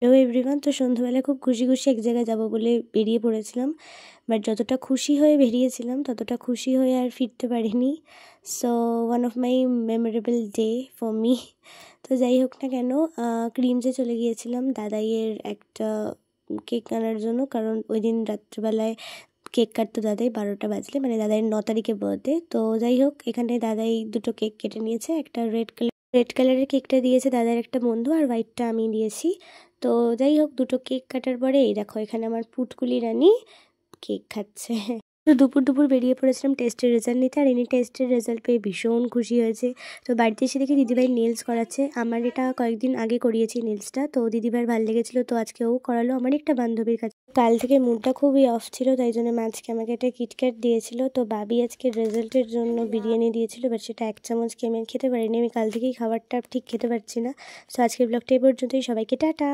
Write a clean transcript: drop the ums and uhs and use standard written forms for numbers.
Hello everyone, তো সন্ধ্যাবেলায় খুব খুশি খুশি এক জায়গায় যাব বলে বেরিয়ে পড়েছিলাম। বাট যতটা খুশি হয়ে বেরিয়েছিলাম ততটা খুশি হয়ে আর ফিরতে পারিনি। So one of my memorable day for me. তো যাই হোক না কেন, ক্রিমসে চলে গিয়েছিলাম দাদাইয়ের একটা কেক আনার জন্য, কারণ ওই দিন রাত্রিবেলায় কেক কাটতো দাদাই 12টা বাজলে, মানে দাদাইয়ের 9 তারিখে বার্থডে। তো যাই হোক, এখানে দাদাই দুটো কেক কেটে নিয়েছে। একটা রেড কালারের কেকটা দিয়েছে দাদার একটা বন্ধু, আর হোয়াইটটা আমি দিয়েছি। তো যাই হোক, দুটো কেক কাটার পরে এই দেখো এখানে আমার পুটকুলি রানী কেক খাচ্ছে। তো দুপুর দুপুর বেরিয়ে পড়েছিলাম টেস্টের রেজাল্ট নিতে, আর ইনি টেস্টের রেজাল্ট পেয়ে ভীষণ খুশি হয়েছে। তো বাড়িতে এসে দেখি দিদিভাই নেলস করাচ্ছে। আমার এটা কয়েকদিন আগে করিয়েছি নেলসটা, তো দিদিভাইয়ের ভালো লেগেছিলো, তো আজকে ও করালো আমার একটা বান্ধবীর কাছে। কাল থেকে মুডটা খুবই অফ ছিল, তাই জন্য আজকে আমাকে একটা কিটক্যাট দিয়েছিল। তো বাবি আজকে রেজাল্টের জন্য বিরিয়ানি দিয়েছিল, বাট সেটা 1 চামচ আমি খেতে পারিনি। আমি কাল থেকেই খাবারটা ঠিক খেতে পারছি না। তো আজকের ব্লগটা এই পর্যন্তই, সবাইকে টাটা।